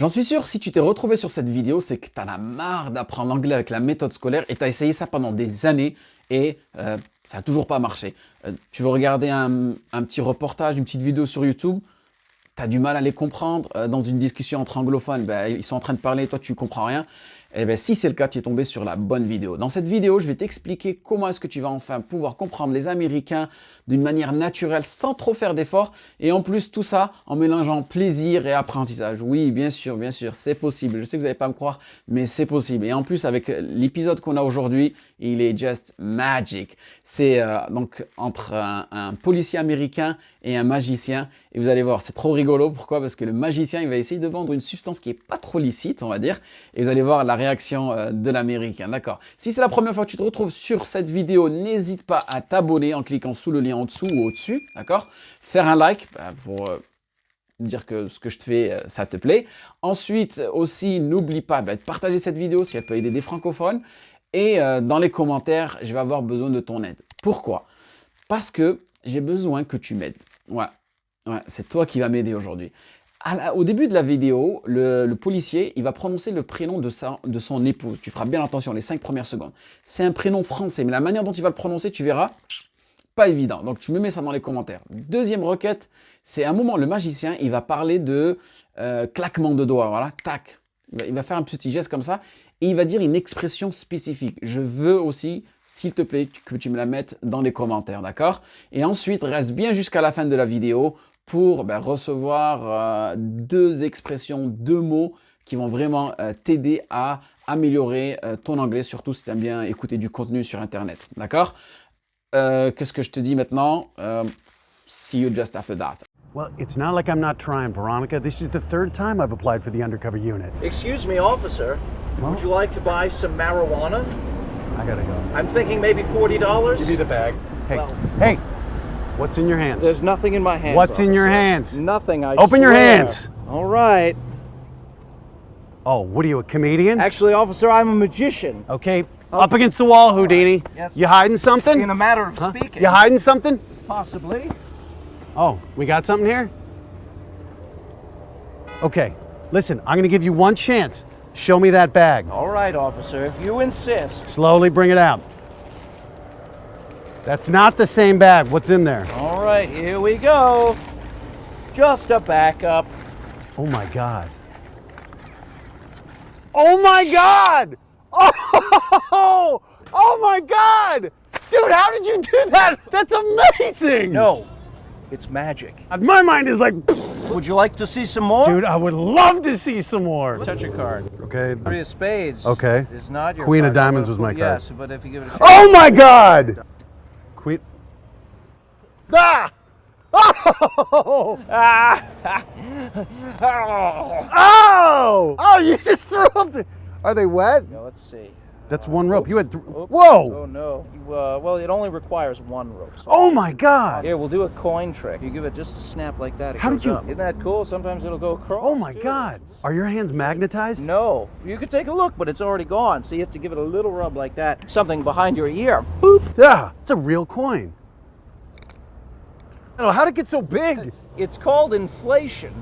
J'en suis sûr, si tu t'es retrouvé sur cette vidéo, c'est que tu en as marre d'apprendre l'anglais avec la méthode scolaire et tu as essayé ça pendant des années et ça n'a toujours pas marché. Tu veux regarder un petit reportage, une petite vidéo sur YouTube, tu as du mal à les comprendre. Dans une discussion entre anglophones, ils sont en train de parler, toi tu ne comprends rien. Et bien, si c'est le cas, tu es tombé sur la bonne vidéo. Dans cette vidéo, je vais t'expliquer comment est-ce que tu vas enfin pouvoir comprendre les Américains d'une manière naturelle, sans trop faire d'efforts. Et en plus, tout ça en mélangeant plaisir et apprentissage. Oui, bien sûr, c'est possible. Je sais que vous n'allez pas me croire, mais c'est possible. Et en plus, avec l'épisode qu'on a aujourd'hui, il est just magic. C'est donc entre un policier américain et un magicien. Et vous allez voir, c'est trop rigolo. Pourquoi? Parce que le magicien, il va essayer de vendre une substance qui n'est pas trop licite, on va dire. Et vous allez voir la réaction de l'américain, d'accord? Si c'est la première fois que tu te retrouves sur cette vidéo, n'hésite pas à t'abonner en cliquant sous le lien en dessous ou au-dessus, d'accord? Faire un like pour dire que ce que je te fais, ça te plaît. Ensuite, aussi, n'oublie pas de partager cette vidéo si elle peut aider des francophones. Et dans les commentaires, je vais avoir besoin de ton aide. Pourquoi? Parce que j'ai besoin que tu m'aides. Ouais, c'est toi qui vas m'aider aujourd'hui. Au début de la vidéo, le policier, il va prononcer le prénom de son épouse. Tu feras bien attention les 5 premières secondes. C'est un prénom français, mais la manière dont il va le prononcer, tu verras, pas évident. Donc, tu me mets ça dans les commentaires. Deuxième requête, c'est un moment, le magicien, il va parler de claquement de doigts. Voilà, tac. Il va faire un petit geste comme ça et il va dire une expression spécifique. Je veux aussi, s'il te plaît, que tu me la mettes dans les commentaires, d'accord? Et ensuite, reste bien jusqu'à la fin de la vidéo pour recevoir 2 expressions, 2 mots qui vont vraiment t'aider à améliorer ton anglais, surtout si tu aimes bien écouter du contenu sur Internet, d'accord? Qu'est-ce que je te dis maintenant? See you just after that. Well, it's not like I'm not trying, Veronica. This is the 3rd time I've applied for the undercover unit. Excuse me, officer. Well? Would you like to buy some marijuana? I gotta go. I'm thinking maybe $40. Give me the bag. Hey, Well- hey! What's in your hands? There's nothing in my hands. What's in your officer. hands? Nothing, I Open your swear. hands. All right. Oh, what are you, a comedian? Actually, officer, I'm a magician. Okay, up against the wall, Houdini. Yes. You hiding something? In a matter of Huh? speaking. You hiding something? Possibly. Oh, we got something here? Okay, listen, I'm gonna give you one chance. Show me that bag. All right, officer, if you insist. Slowly bring it out. That's not the same bag. What's in there? All right, here we go. Just a backup. Oh my God. Oh my God! Oh! Oh my God! Dude, how did you do that? That's amazing! No, it's magic. My mind is like, Would you like to see some more? dude, I would love to see some more. Touch your card. Okay. Three of spades. Okay. Is not your Queen of card. diamonds was my card. Yes, but if you give it a Oh my God! Queen. Ah! Oh! Oh! Oh, you just threw up the... Are they wet? Now, let's see. That's one rope. You had... Oops. Whoa! Oh no. Well, it only requires one rope. Oh my God! Here, we'll do a coin trick. You give it just a snap like that. It How goes did you- up. Isn't that cool? Sometimes it'll go across. Oh my too. God! Are your hands magnetized? No. You could take a look, but it's already gone. So you have to give it a little rub like that. Something behind your ear. Boop. Yeah, it's a real coin. Oh, how'd it get so big? It's called inflation.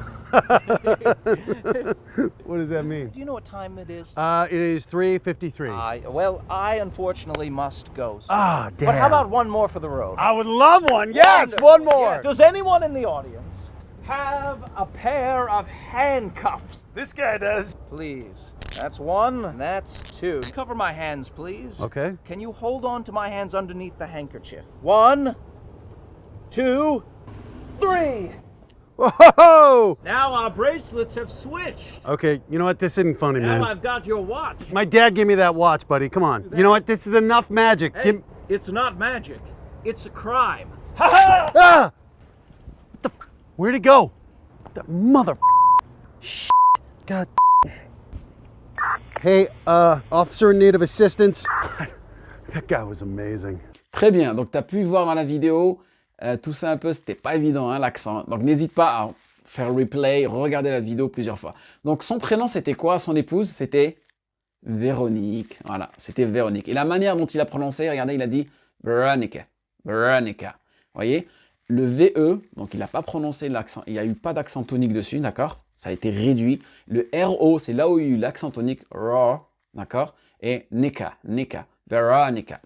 What does that mean? Do you know what time it is? It is 3:53. I unfortunately must go. sir. Ah, damn. But how about one more for the road? I would love one. Yes, Wonderful. one more. Yes. Does anyone in the audience have a pair of handcuffs? This guy does. Please. That's one, and that's two. Cover my hands, please. Okay. Can you hold on to my hands underneath the handkerchief? 1, 2, 3. Whoa! Now our bracelets have switched. Okay, you know what? This isn't funny, Now man. I've got your watch. My dad gave me that watch, buddy. Come on. You know what? This is enough magic. Hey, it's not magic. It's a crime. Ha ha! Ah! What the Where'd it go? The mother God. Hey, officer in need of assistance. That guy was amazing. Très bien, donc tu as pu voir dans la vidéo, tout ça un peu, c'était pas évident, hein, l'accent. Donc n'hésite pas à faire replay, regarder la vidéo plusieurs fois. Donc son prénom c'était quoi? Son épouse c'était Véronique. Voilà, c'était Véronique. Et la manière dont il a prononcé, regardez, il a dit Veronica. Veronica. Vous voyez? Le VE, donc il n'a pas prononcé l'accent, il n'y a eu pas d'accent tonique dessus, d'accord? Ça a été réduit. Le RO, c'est là où il y a eu l'accent tonique, raw, d'accord? Et Nika, Veronica,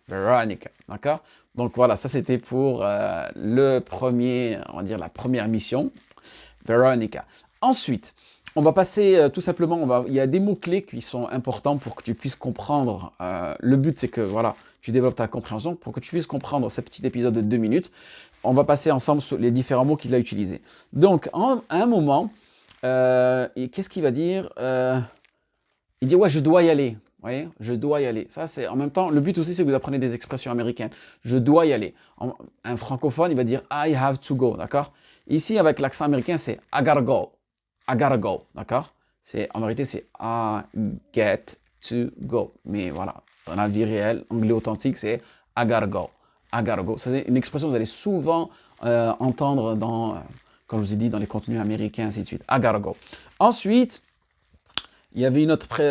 d'accord? Donc voilà, ça c'était pour le premier, on va dire la première mission, Veronica. Ensuite, on va passer tout simplement, il y a des mots-clés qui sont importants pour que tu puisses comprendre. Le but, c'est que voilà, tu développes ta compréhension pour que tu puisses comprendre ce petit épisode de 2 minutes. On va passer ensemble sur les différents mots qu'il a utilisés. Donc, à un moment, qu'est-ce qu'il va dire? Il dit, ouais, je dois y aller. Vous voyez, je dois y aller. Ça, c'est en même temps, le but aussi, c'est que vous apprenez des expressions américaines. Je dois y aller. Un francophone, il va dire I have to go, d'accord? Ici, avec l'accent américain, c'est I gotta go. I gotta go, d'accord? En vérité, c'est I get to go. Mais voilà, dans la vie réelle, anglais authentique, c'est I gotta go. I gotta go. Ça, c'est une expression que vous allez souvent entendre dans, comme je vous ai dit, dans les contenus américains, ainsi de suite. I gotta go. Ensuite, il y avait une autre,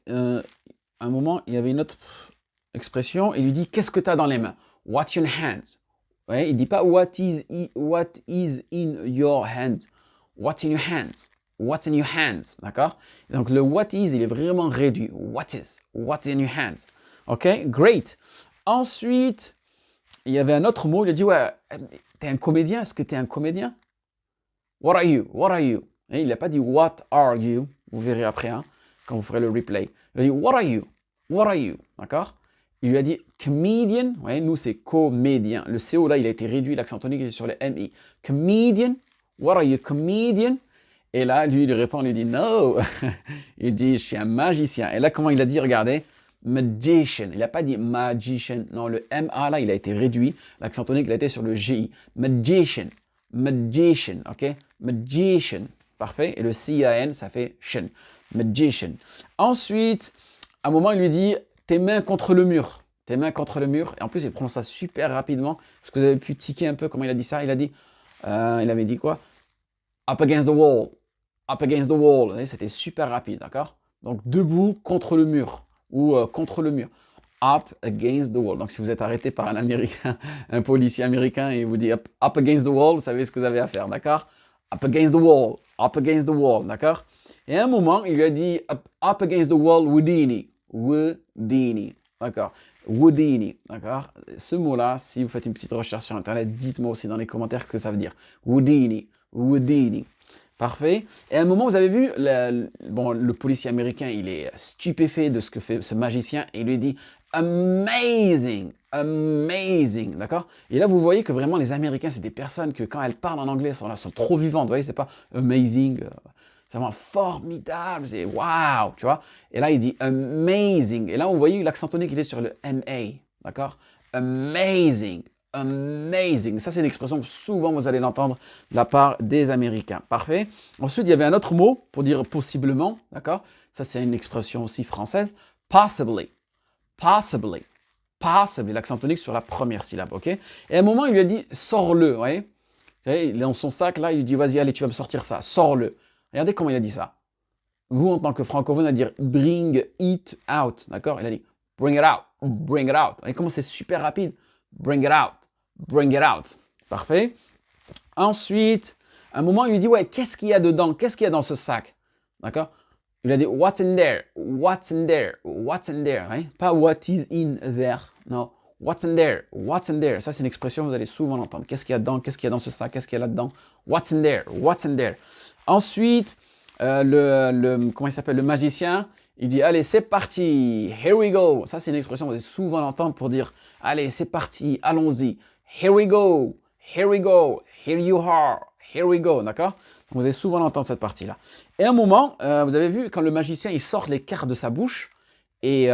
un moment, il y avait une autre expression. Il lui dit, qu'est-ce que tu as dans les mains? What's in your hands? Ouais, il ne dit pas what is in your hands. What's in your hands? What's in your hands? D'accord? Donc le what is, il est vraiment réduit. What's in your hands? Ok, great. Ensuite, il y avait un autre mot. Il a dit, ouais, t'es un comédien? Est-ce que t'es un comédien? What are you? What are you? Et il n'a pas dit what are you? Vous verrez après, hein, quand vous ferez le replay. Il a dit what are you? What are you? D'accord? Il lui a dit comedian. Ouais, nous, c'est comédien. Le CO, là, il a été réduit. L'accent tonique est sur le MI. Comedian. What are you? Comedian. Et là, lui, il répond, il lui dit no. Il dit, je suis un magicien. Et là, comment il a dit? Regardez. Magician. Il n'a pas dit magician. Non, le MA, là, il a été réduit. L'accent tonique, il a été sur le GI. Magician. Magician. OK? Magician. Parfait. Et le CIN, ça fait shin. Magician. Ensuite, à un moment, il lui dit tes mains contre le mur. Tes mains contre le mur. Et en plus, il prononce ça super rapidement. Est-ce que vous avez pu tiquer un peu comment il a dit ça? Il avait dit quoi? Up against the wall. Up against the wall. C'était super rapide, d'accord? Donc, debout contre le mur. Ou contre le mur. Up against the wall. Donc, si vous êtes arrêté par un Américain, un policier américain, et il vous dit up against the wall, vous savez ce que vous avez à faire, d'accord? Up against the wall. Up against the wall, d'accord? Et à un moment, il lui a dit up against the wall, Houdini. Houdini, d'accord? Houdini, d'accord? Ce mot-là, si vous faites une petite recherche sur Internet, dites-moi aussi dans les commentaires ce que ça veut dire. Houdini, Houdini. Parfait. Et à un moment, vous avez vu, le policier américain, il est stupéfait de ce que fait ce magicien et il lui dit amazing, amazing, d'accord? Et là, vous voyez que vraiment, les Américains, c'est des personnes que quand elles parlent en anglais, sont trop vivantes. Vous voyez, c'est pas amazing, c'est vraiment formidable, c'est wow, tu vois? Et là, il dit amazing. Et là, vous voyez l'accent tonique, il est sur le MA, d'accord? Amazing. Amazing. Ça, c'est une expression que souvent vous allez l'entendre de la part des Américains. Parfait. Ensuite, il y avait un autre mot pour dire possiblement. D'accord? Ça, c'est une expression aussi française. Possibly. Possibly. Possibly. L'accent tonique sur la première syllabe. OK? Et à un moment, il lui a dit sors-le. Vous voyez? Vous savez, il est dans son sac là. Il lui dit vas-y, allez, tu vas me sortir ça. Sors-le. Regardez comment il a dit ça. Vous, en tant que francophone, à dire bring it out. D'accord? Il a dit bring it out. Bring it out. Vous voyez comment c'est super rapide? Bring it out. Bring it out. Parfait. Ensuite, à un moment, il lui dit, ouais, qu'est-ce qu'il y a dedans? Qu'est-ce qu'il y a dans ce sac? D'accord? Il a dit, what's in there? What's in there? What's in there? Hein? Pas what is in there. Non. What's in there? What's in there? Ça, c'est une expression que vous allez souvent l'entendre. Qu'est-ce qu'il y a dedans? Qu'est-ce qu'il y a dans ce sac? Qu'est-ce qu'il y a là-dedans? What's in there? What's in there? Ensuite, comment il s'appelle? Le magicien, il dit, allez, c'est parti. Here we go. Ça, c'est une expression que vous allez souvent l'entendre pour dire, allez, c'est parti, allons-y. Here we go, here we go, here you are, here we go, d'accord? Vous allez souvent l'entendre cette partie-là. Et à un moment, vous avez vu, quand le magicien, il sort les cartes de sa bouche, et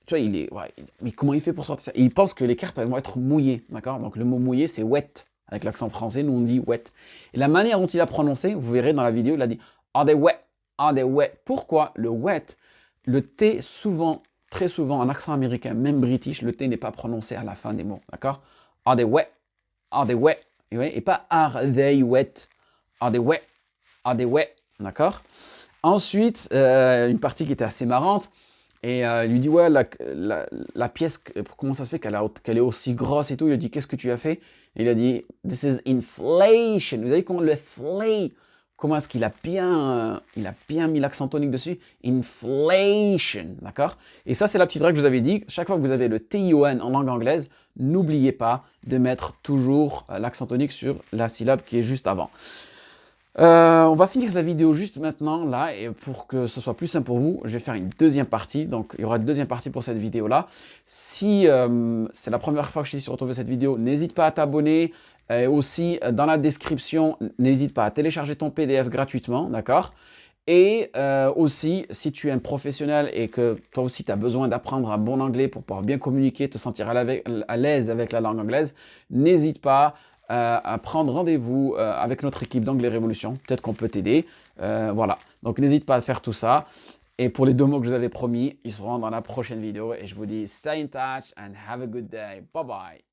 tu vois, mais comment il fait pour sortir ça? Et il pense que les cartes, elles vont être mouillées, d'accord? Donc le mot mouillé, c'est wet, avec l'accent français, nous on dit wet. Et la manière dont il a prononcé, vous verrez dans la vidéo, il a dit are they wet, are they wet. Pourquoi le wet? Le T, souvent, très souvent, en accent américain, même british, le T n'est pas prononcé à la fin des mots, d'accord? Are they wet? Are they wet? Et pas are they wet? Are they wet? Are they wet? D'accord? Ensuite, une partie qui était assez marrante, et il lui dit, ouais, la pièce, comment ça se fait qu'elle est aussi grosse et tout? Il lui dit, qu'est-ce que tu as fait? Et il a dit, this is inflation. Vous savez comment le flay? comment est-ce qu'il a bien mis l'accent tonique dessus? Inflation, d'accord? Et ça, c'est la petite règle que je vous avais dit. Chaque fois que vous avez le TION en langue anglaise, n'oubliez pas de mettre toujours l'accent tonique sur la syllabe qui est juste avant. On va finir la vidéo juste maintenant, là, et pour que ce soit plus simple pour vous, je vais faire une deuxième partie. Donc, il y aura une deuxième partie pour cette vidéo-là. Si c'est la première fois que je suis retrouvé cette vidéo, n'hésite pas à t'abonner. Et aussi, dans la description, n'hésite pas à télécharger ton PDF gratuitement, d'accord? Et aussi, si tu es un professionnel et que toi aussi tu as besoin d'apprendre un bon anglais pour pouvoir bien communiquer, te sentir à l'aise avec la langue anglaise, n'hésite pas à prendre rendez-vous avec notre équipe d'Anglais Révolution. Peut-être qu'on peut t'aider. Voilà. Donc n'hésite pas à faire tout ça. Et pour les 2 mots que je vous avais promis, ils seront dans la prochaine vidéo. Et je vous dis stay in touch and have a good day. Bye bye.